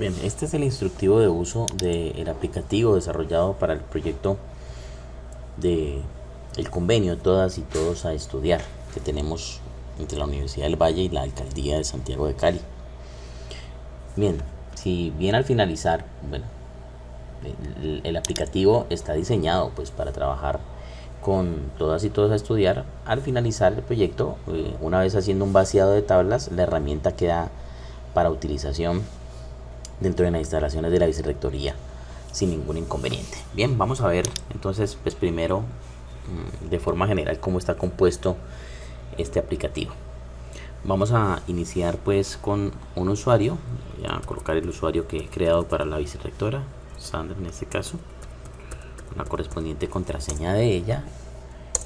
Bien, este es el instructivo de uso del aplicativo desarrollado para el proyecto de el convenio Todas y Todos a Estudiar que tenemos entre la Universidad del Valle y la Alcaldía de Santiago de Cali. Bien, si bien al finalizar, bueno, el aplicativo está diseñado pues para trabajar con todas y todos a estudiar. Al finalizar el proyecto, una vez haciendo un vaciado de tablas, la herramienta queda para utilización dentro de las instalaciones de la vicerrectoría sin ningún inconveniente. Bien, vamos a ver entonces pues primero de forma general cómo está compuesto este aplicativo. Vamos a iniciar pues con un usuario. Voy a colocar el usuario que he creado para la vicerrectora, Sandra en este caso, la correspondiente contraseña de ella,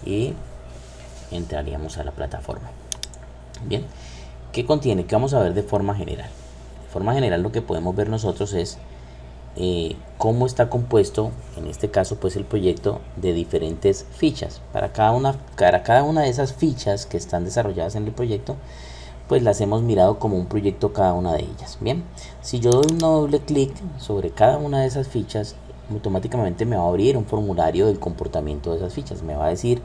y entraríamos a la plataforma. Bien, ¿qué contiene? ¿Qué vamos a ver de forma general? De forma general lo que podemos ver nosotros es cómo está compuesto, en este caso pues el proyecto, de diferentes fichas. Para cada una de esas fichas que están desarrolladas en el proyecto, pues las hemos mirado como un proyecto cada una de ellas. Bien, si yo doy un doble clic sobre cada una de esas fichas, automáticamente me va a abrir un formulario del comportamiento de esas fichas. Me va a decir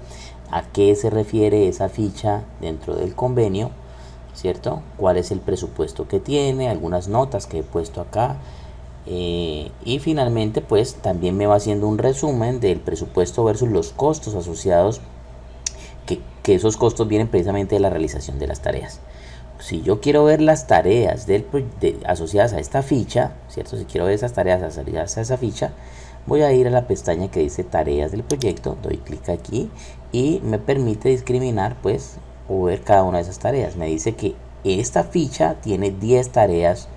a qué se refiere esa ficha dentro del convenio, ¿cierto? Cuál es el presupuesto que tiene, algunas notas que he puesto acá. Y finalmente pues también me va haciendo un resumen del presupuesto versus los costos asociados, que esos costos vienen precisamente de la realización de las tareas. Si yo quiero ver las tareas asociadas a esta ficha, ¿cierto? Si quiero ver esas tareas asociadas a esa ficha, voy a ir a la pestaña que dice tareas del proyecto, doy clic aquí y me permite discriminar pues o ver cada una de esas tareas. Me dice que esta ficha tiene 10 tareas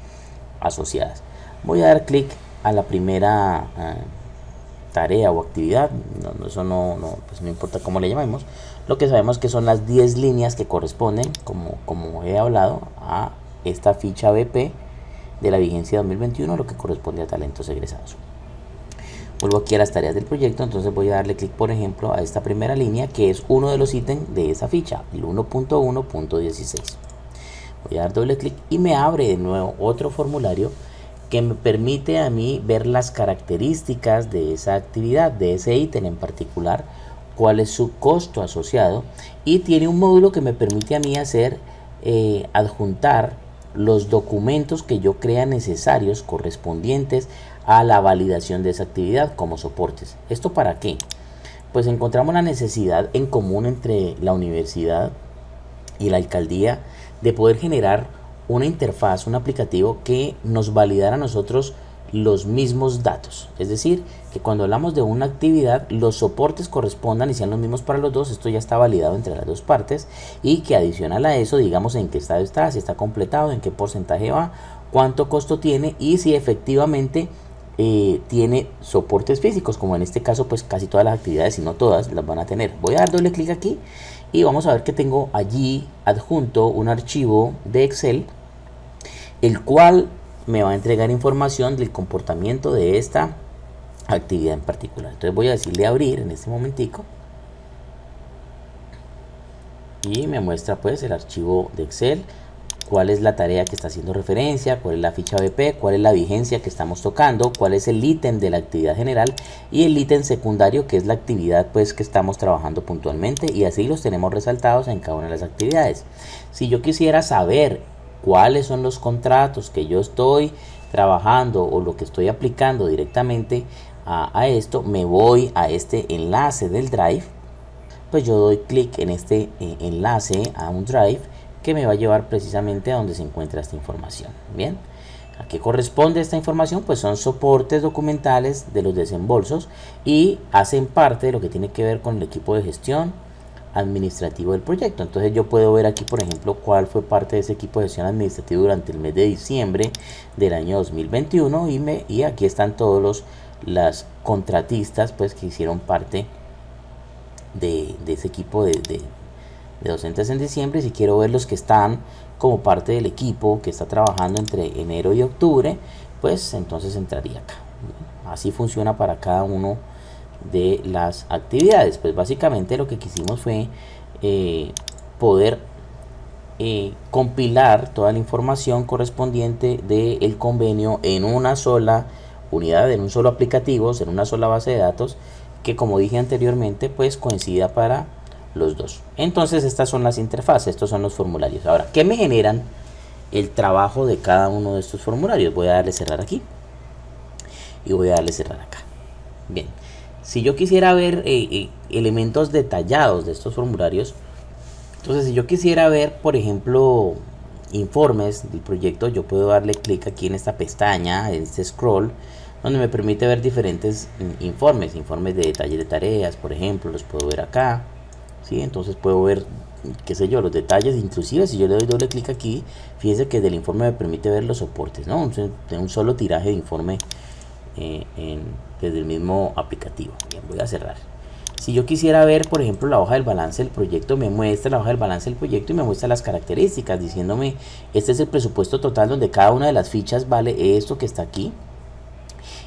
asociadas. Voy a dar clic a la primera tarea o actividad. Eso pues no importa cómo le llamemos. Lo que sabemos que son las 10 líneas que corresponden, como he hablado, a esta ficha BP de la vigencia 2021, lo que corresponde a talentos egresados. Vuelvo aquí a las tareas del proyecto, entonces voy a darle clic por ejemplo a esta primera línea, que es uno de los ítems de esa ficha, el 1.1.16. Voy a dar doble clic y me abre de nuevo otro formulario que me permite a mí ver las características de esa actividad, de ese ítem en particular, cuál es su costo asociado, y tiene un módulo que me permite a mí hacer adjuntar los documentos que yo crea necesarios correspondientes a la validación de esa actividad como soportes. ¿Esto para qué? Pues encontramos la necesidad en común entre la universidad y la alcaldía de poder generar una interfaz, un aplicativo que nos validara a nosotros los mismos datos. Es decir, que cuando hablamos de una actividad, los soportes correspondan y sean los mismos para los dos. Esto ya está validado entre las dos partes, y que adicional a eso digamos en qué estado está, si está completado, en qué porcentaje va, cuánto costo tiene y si efectivamente tiene soportes físicos, como en este caso pues casi todas las actividades, si no todas, las van a tener. Voy a dar doble clic aquí y vamos a ver que tengo allí adjunto un archivo de Excel, el cual me va a entregar información del comportamiento de esta actividad en particular. Entonces voy a decirle abrir en este momentico y me muestra pues el archivo de Excel, cuál es la tarea que está haciendo referencia, cuál es la ficha BP, cuál es la vigencia que estamos tocando, cuál es el ítem de la actividad general y el ítem secundario, que es la actividad pues que estamos trabajando puntualmente, y así los tenemos resaltados en cada una de las actividades. Si yo quisiera saber cuáles son los contratos que yo estoy trabajando o lo que estoy aplicando directamente a esto, me voy a este enlace del Drive. Pues yo doy clic en este enlace a un Drive que me va a llevar precisamente a donde se encuentra esta información. Bien, ¿a qué corresponde esta información? Pues son soportes documentales de los desembolsos y hacen parte de lo que tiene que ver con el equipo de gestión administrativo del proyecto. Entonces yo puedo ver aquí por ejemplo cuál fue parte de ese equipo de gestión administrativo durante el mes de diciembre del año 2021, y aquí están todos las contratistas pues que hicieron parte de ese equipo de docentes en diciembre. Si quiero ver los que están como parte del equipo que está trabajando entre enero y octubre, pues entonces entraría acá. Así funciona para cada uno de las actividades. Pues básicamente lo que quisimos fue poder compilar toda la información correspondiente del convenio en una sola unidad, en un solo aplicativo, en una sola base de datos, que como dije anteriormente, pues coincida para los dos. Entonces estas son las interfaces, estos son los formularios. Ahora, ¿qué me generan el trabajo de cada uno de estos formularios? Voy a darle cerrar aquí y voy a darle cerrar acá. Bien, si yo quisiera ver elementos detallados de estos formularios, entonces si yo quisiera ver, por ejemplo, informes del proyecto, yo puedo darle clic aquí en esta pestaña, en este scroll, donde me permite ver diferentes informes de detalle de tareas, por ejemplo, los puedo ver acá, ¿sí? Entonces puedo ver, qué sé yo, los detalles, inclusive si yo le doy doble clic aquí, fíjense que del informe me permite ver los soportes, ¿no? Un solo tiraje de informe desde el mismo aplicativo. Bien, voy a cerrar. Si yo quisiera ver, por ejemplo, la hoja del balance del proyecto, me muestra la hoja del balance del proyecto y me muestra las características, diciéndome, este es el presupuesto total donde cada una de las fichas vale esto que está aquí.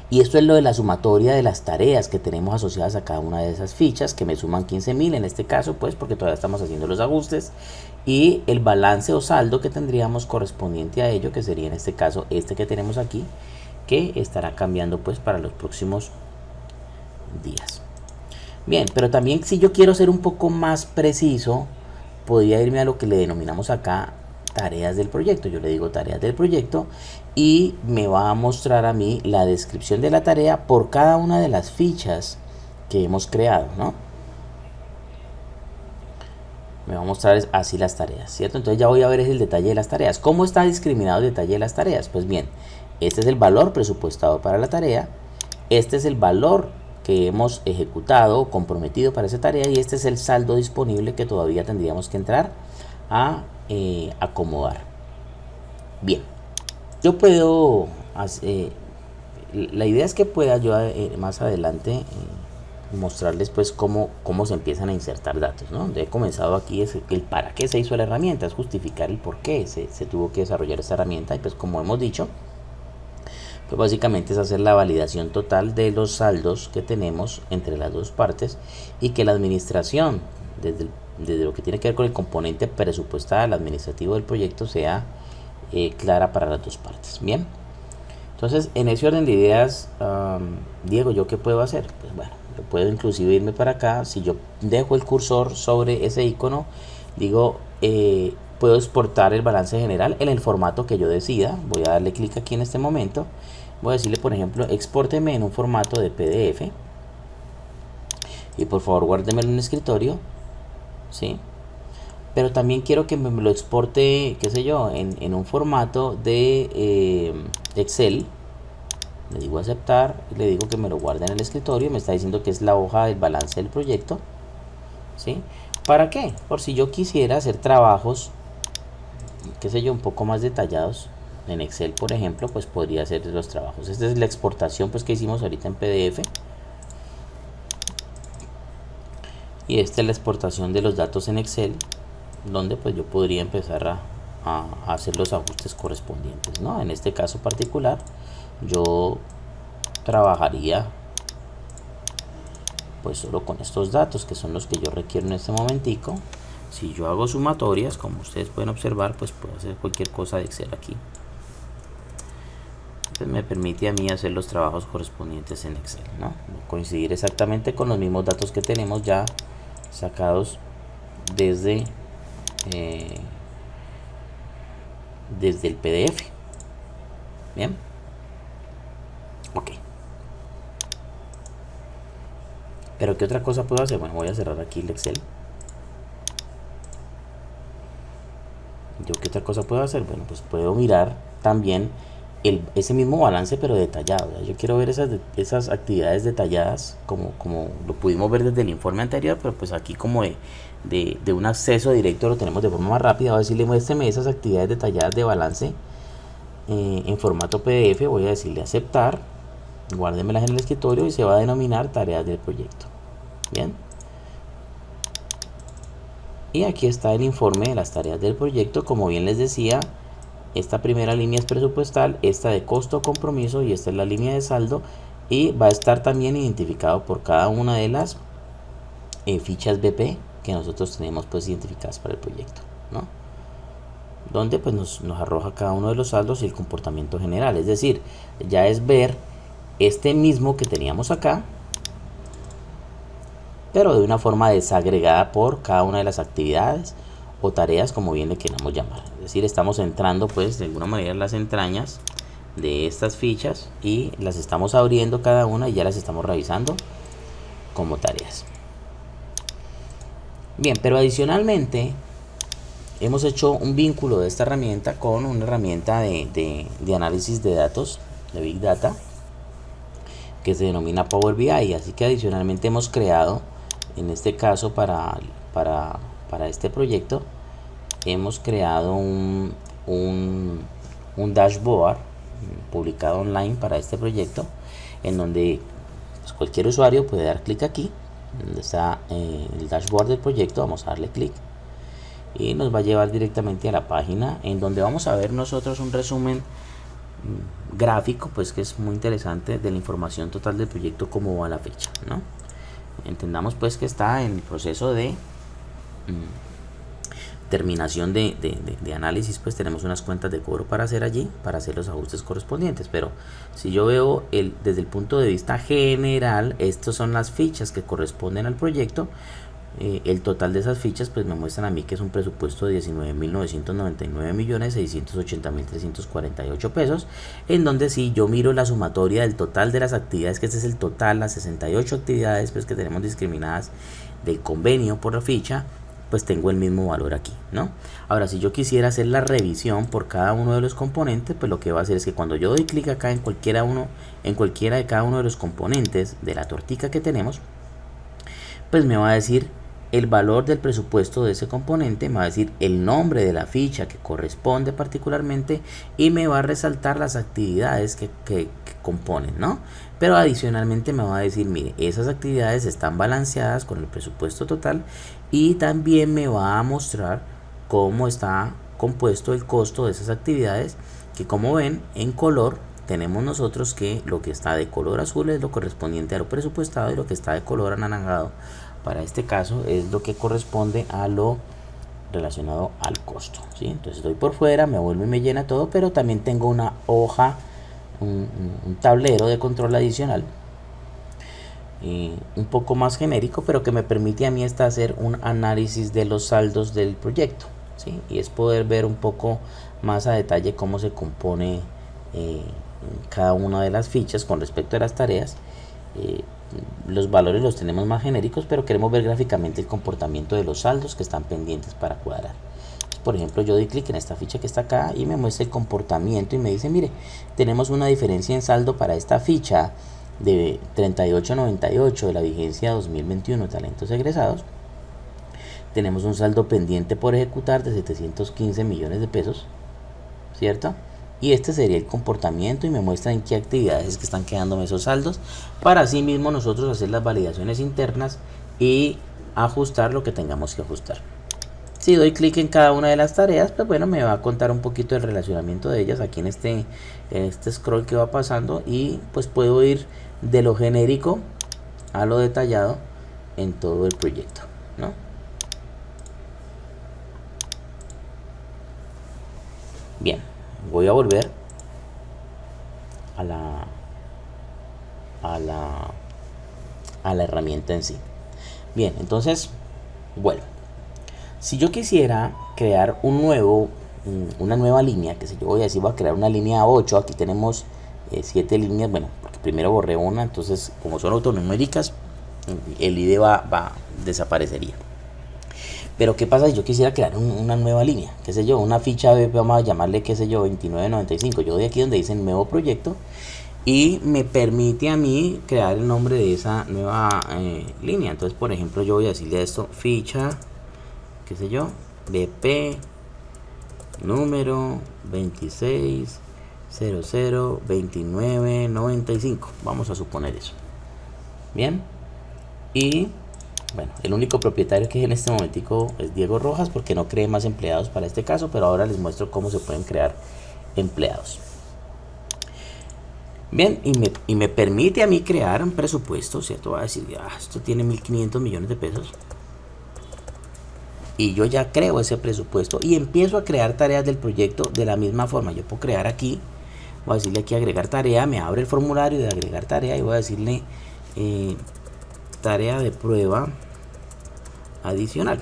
Y esto es lo de la sumatoria de las tareas que tenemos asociadas a cada una de esas fichas, que me suman 15.000 en este caso, pues porque todavía estamos haciendo los ajustes. Y el balance o saldo que tendríamos correspondiente a ello, que sería en este caso este que tenemos aquí, que estará cambiando pues para los próximos días. Bien, pero también si yo quiero ser un poco más preciso, podría irme a lo que le denominamos acá tareas del proyecto. Yo le digo tareas del proyecto y me va a mostrar a mí la descripción de la tarea por cada una de las fichas que hemos creado, ¿no? Me va a mostrar así las tareas, ¿cierto? Entonces ya voy a ver el detalle de las tareas. ¿Cómo está discriminado el detalle de las tareas? Pues bien, este es el valor presupuestado para la tarea, este es el valor que hemos ejecutado o comprometido para esa tarea y este es el saldo disponible que todavía tendríamos que entrar a acomodar. Bien, yo puedo la idea es que pueda yo más adelante mostrarles pues cómo se empiezan a insertar datos, ¿no? He comenzado aquí es el para qué se hizo la herramienta, es justificar el por qué se tuvo que desarrollar esta herramienta y pues como hemos dicho, pues básicamente es hacer la validación total de los saldos que tenemos entre las dos partes y que la administración, desde lo que tiene que ver con el componente presupuestal, administrativo del proyecto, sea clara para las dos partes. Bien, entonces en ese orden de ideas, Diego, ¿yo qué puedo hacer? Pues bueno, yo puedo inclusive irme para acá. Si yo dejo el cursor sobre ese icono, digo, puedo exportar el balance general en el formato que yo decida. Voy a darle clic aquí en este momento. Voy a decirle, por ejemplo, expórteme en un formato de PDF. Y por favor, guárdemelo en el escritorio. ¿Sí? Pero también quiero que me lo exporte, qué sé yo, en un formato de Excel. Le digo aceptar y le digo que me lo guarde en el escritorio. Me está diciendo que es la hoja del balance del proyecto. ¿Sí? ¿Para qué? Por si yo quisiera hacer trabajos, qué sé yo, un poco más detallados en Excel, por ejemplo, pues podría hacer los trabajos. Esta es la exportación pues que hicimos ahorita en PDF. Y esta es la exportación de los datos en Excel, donde pues yo podría empezar a hacer los ajustes correspondientes, ¿no? En este caso particular, yo trabajaría pues solo con estos datos, que son los que yo requiero en este momentico. Si yo hago sumatorias, como ustedes pueden observar, pues puedo hacer cualquier cosa de Excel aquí. Entonces me permite a mí hacer los trabajos correspondientes en Excel, ¿no? Coincidir exactamente con los mismos datos que tenemos ya sacados desde el PDF. Bien. Ok. Pero ¿qué otra cosa puedo hacer? Bueno, voy a cerrar aquí el Excel. ¿Yo qué otra cosa puedo hacer? Bueno, pues puedo mirar también ese mismo balance pero detallado. Yo quiero ver esas actividades detalladas como lo pudimos ver desde el informe anterior, pero pues aquí como de un acceso directo lo tenemos de forma más rápida. Voy a decirle muéstreme esas actividades detalladas de balance en formato PDF. Voy a decirle aceptar, guárdemelas en el escritorio y se va a denominar tareas del proyecto. Bien, y aquí está el informe de las tareas del proyecto. Como bien les decía, esta primera línea es presupuestal, esta de costo compromiso y esta es la línea de saldo, y va a estar también identificado por cada una de las fichas BP que nosotros tenemos pues identificadas para el proyecto, ¿no? donde pues nos arroja cada uno de los saldos y el comportamiento general. Es decir, ya es ver este mismo que teníamos acá, pero de una forma desagregada por cada una de las actividades o tareas, como bien le queramos llamar. Es decir, estamos entrando pues de alguna manera en las entrañas de estas fichas y las estamos abriendo cada una y ya las estamos revisando como tareas. Bien, pero adicionalmente hemos hecho un vínculo de esta herramienta con una herramienta de análisis de datos, de Big Data, que se denomina Power BI. Así que adicionalmente hemos creado, en este caso para este proyecto, hemos creado un dashboard publicado online para este proyecto, en donde pues, cualquier usuario puede dar clic aquí, donde está el dashboard del proyecto. Vamos a darle clic y nos va a llevar directamente a la página en donde vamos a ver nosotros un resumen gráfico, pues que es muy interesante, de la información total del proyecto, como va la fecha, ¿no? Entendamos pues que está en el proceso de terminación de análisis. Pues tenemos unas cuentas de cobro para hacer allí, para hacer los ajustes correspondientes. Pero si yo veo desde el punto de vista general, estas son las fichas que corresponden al proyecto. El total de esas fichas pues me muestran a mí que es un presupuesto de 19.999.680.348 pesos, en donde si yo miro la sumatoria del total de las actividades, que este es el total, las 68 actividades pues que tenemos discriminadas del convenio por la ficha, pues tengo el mismo valor aquí, ¿no? Ahora, si yo quisiera hacer la revisión por cada uno de los componentes, pues lo que va a hacer es que cuando yo doy clic acá en cualquiera de cada uno de los componentes de la tortica que tenemos, pues me va a decir el valor del presupuesto de ese componente, me va a decir el nombre de la ficha que corresponde particularmente y me va a resaltar las actividades que componen, ¿no? Pero adicionalmente me va a decir, mire, esas actividades están balanceadas con el presupuesto total, y también me va a mostrar cómo está compuesto el costo de esas actividades, que como ven en color tenemos nosotros que lo que está de color azul es lo correspondiente a lo presupuestado, y lo que está de color anaranjado para este caso es lo que corresponde a lo relacionado al costo, ¿sí? Entonces doy por fuera, me vuelve y me llena todo, pero también tengo una hoja, un tablero de control adicional, un poco más genérico, pero que me permite a mí hacer un análisis de los saldos del proyecto, ¿sí? Y es poder ver un poco más a detalle cómo se compone cada una de las fichas con respecto a las tareas. Los valores los tenemos más genéricos, pero queremos ver gráficamente el comportamiento de los saldos que están pendientes para cuadrar. Entonces, por ejemplo, yo doy clic en esta ficha que está acá y me muestra el comportamiento y me dice, mire, tenemos una diferencia en saldo para esta ficha de 38.98 de la vigencia 2021 talentos egresados. Tenemos un saldo pendiente por ejecutar de 715 millones de pesos, ¿cierto? Y este sería el comportamiento, y me muestra en qué actividades que están quedándome esos saldos, para así mismo nosotros hacer las validaciones internas y ajustar lo que tengamos que ajustar. Si doy clic en cada una de las tareas, pues bueno, me va a contar un poquito el relacionamiento de ellas aquí en este scroll que va pasando, y pues puedo ir de lo genérico a lo detallado en todo el proyecto, ¿no? Bien, voy a volver a la herramienta en sí. Bien, entonces, bueno, si yo quisiera crear una nueva línea, que si yo voy a decir, voy a crear una línea 8, aquí tenemos 7 líneas, bueno, porque primero borré una, entonces como son autonuméricas, el ID desaparecería. Pero ¿qué pasa si yo quisiera crear una nueva línea? ¿Qué sé yo? Una ficha BP, vamos a llamarle, qué sé yo, 2995. Yo doy aquí donde dice nuevo proyecto y me permite a mí crear el nombre de esa nueva línea. Entonces, por ejemplo, yo voy a decirle a esto ficha, qué sé yo, BP número 26002995. Vamos a suponer eso. Bien. Y bueno, el único propietario que es en este momentico es Diego Rojas, porque no creé más empleados para este caso, pero ahora les muestro cómo se pueden crear empleados. Bien, y me permite a mí crear un presupuesto, ¿cierto? Va a decir, esto tiene 1.500 millones de pesos. y yo ya creo ese presupuesto y empiezo a crear tareas del proyecto de la misma forma. Yo puedo crear aquí, voy a decirle aquí agregar tarea, me abre el formulario de agregar tarea y voy a decirle tarea de prueba adicional.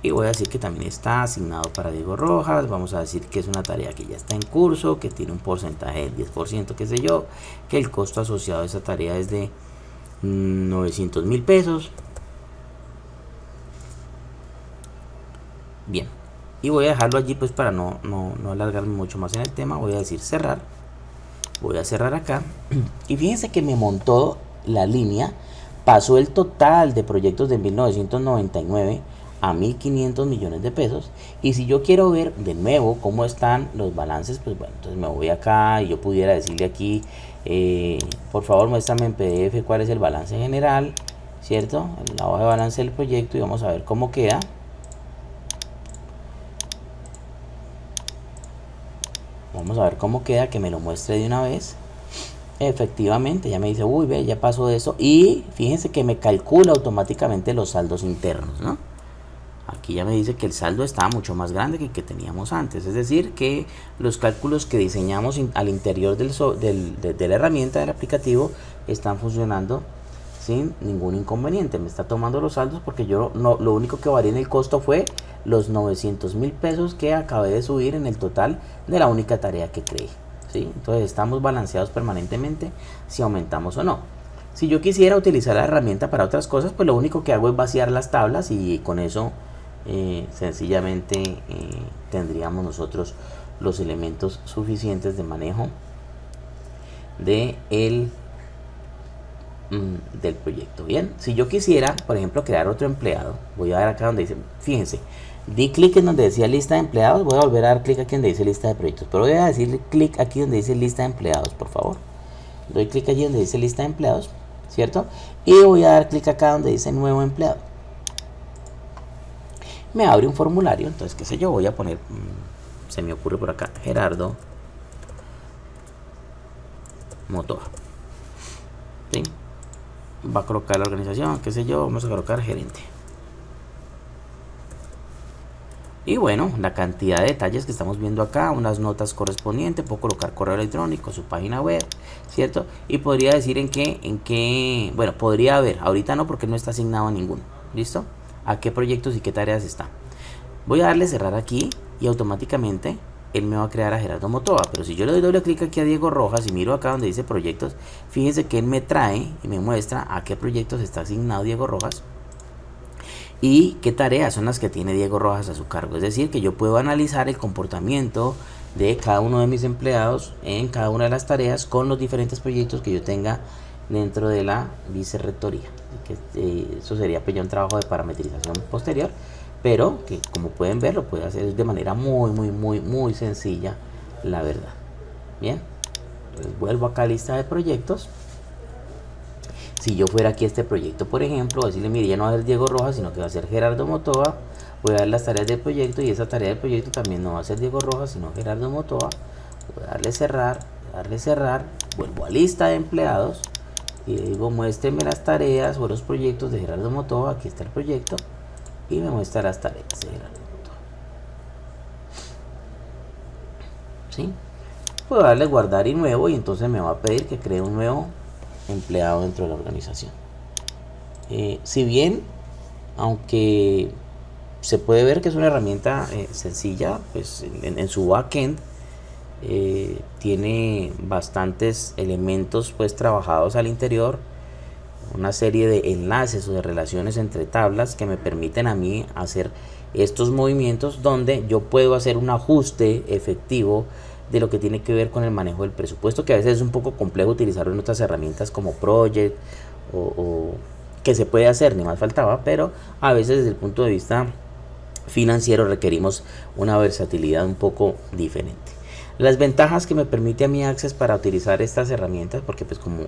Y voy a decir que también está asignado para Diego Rojas. Vamos a decir que es una tarea que ya está en curso, que tiene un porcentaje del 10%, qué sé yo, que el costo asociado a esa tarea es de 900.000 pesos. Bien, y voy a dejarlo allí pues para no alargarme mucho más en el tema. Voy a decir cerrar, voy a cerrar acá y fíjense que me montó la línea, pasó el total de proyectos de 1999 a 1.500 millones de pesos. Y si yo quiero ver de nuevo cómo están los balances, pues bueno, entonces me voy acá y yo pudiera decirle aquí por favor muéstrame en PDF cuál es el balance general, cierto, en la hoja de balance del proyecto, y vamos a ver cómo queda. Vamos a ver cómo queda, que me lo muestre de una vez. Efectivamente, ya me dice, uy, ve, ya pasó eso. Y fíjense que me calcula automáticamente los saldos internos, ¿no? Aquí ya me dice que el saldo está mucho más grande que el que teníamos antes. Es decir, que los cálculos que diseñamos al interior de la herramienta del aplicativo están funcionando sin ningún inconveniente. Me está tomando los saldos porque yo lo único que varía en el costo fue los 900.000 pesos que acabé de subir en el total de la única tarea que creé, ¿sí? Entonces estamos balanceados permanentemente si aumentamos o no. Si yo quisiera utilizar la herramienta para otras cosas, pues lo único que hago es vaciar las tablas y con eso sencillamente tendríamos nosotros los elementos suficientes de manejo del proyecto. Bien, si yo quisiera, por ejemplo, crear otro empleado, voy a dar acá donde dice, fíjense, di clic en donde decía lista de empleados, voy a volver a dar clic aquí donde dice lista de proyectos, pero voy a decirle clic aquí donde dice lista de empleados, por favor. Doy clic allí donde dice lista de empleados, ¿cierto? Y voy a dar clic acá donde dice nuevo empleado. Me abre un formulario, entonces qué sé yo, voy a poner, se me ocurre por acá, Gerardo Motoa, ¿sí? Va a colocar la organización, qué sé yo, vamos a colocar gerente. Y bueno, la cantidad de detalles que estamos viendo acá, unas notas correspondientes, puedo colocar correo electrónico, su página web, ¿cierto? Y podría decir en qué, bueno, podría haber, ahorita no porque no está asignado a ninguno, ¿listo? A qué proyectos y qué tareas está. Voy a darle cerrar aquí y automáticamente él me va a crear a Gerardo Motoa. Pero si yo le doy doble clic aquí a Diego Rojas y miro acá donde dice proyectos, fíjense que él me trae y me muestra a qué proyectos está asignado Diego Rojas y qué tareas son las que tiene Diego Rojas a su cargo. Es decir, que yo puedo analizar el comportamiento de cada uno de mis empleados en cada una de las tareas con los diferentes proyectos que yo tenga dentro de la vicerrectoría. Eso sería pues ya un trabajo de parametrización posterior, pero que como pueden ver lo puede hacer de manera muy sencilla, la verdad. Bien, entonces vuelvo acá a lista de proyectos. Si yo fuera aquí a este proyecto, por ejemplo, voy a decirle, mire, ya no va a ser Diego Rojas, sino que va a ser Gerardo Motoa. Voy a dar las tareas del proyecto y esa tarea del proyecto también no va a ser Diego Rojas, sino Gerardo Motoa. Voy a darle cerrar, vuelvo a lista de empleados y le digo, muéstreme las tareas o los proyectos de Gerardo Motoa. Aquí está el proyecto y me muestra las tareas de Gerardo Motoa, ¿sí? Puedo darle guardar y nuevo y entonces me va a pedir que cree un nuevo empleado dentro de la organización. Si bien, aunque se puede ver que es una herramienta sencilla, pues en su backend tiene bastantes elementos pues trabajados al interior, una serie de enlaces o de relaciones entre tablas que me permiten a mí hacer estos movimientos donde yo puedo hacer un ajuste efectivo de lo que tiene que ver con el manejo del presupuesto, que a veces es un poco complejo utilizarlo en otras herramientas como Project o que se puede hacer, ni más faltaba, pero a veces desde el punto de vista financiero requerimos una versatilidad un poco diferente. Las ventajas que me permite a mí Access para utilizar estas herramientas, porque pues como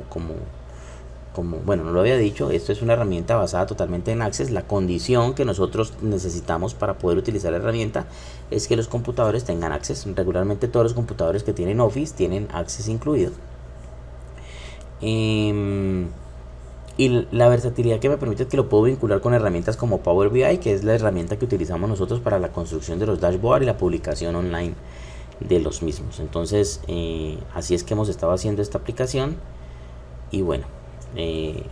bueno, no lo había dicho, esto es una herramienta basada totalmente en Access. La condición que nosotros necesitamos para poder utilizar la herramienta es que los computadores tengan Access. Regularmente todos los computadores que tienen Office tienen Access incluido. Y la versatilidad que me permite es que lo puedo vincular con herramientas como Power BI, que es la herramienta que utilizamos nosotros para la construcción de los dashboards y la publicación online de los mismos. Entonces, así es que hemos estado haciendo esta aplicación. Y bueno,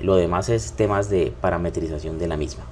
lo demás es temas de parametrización de la misma.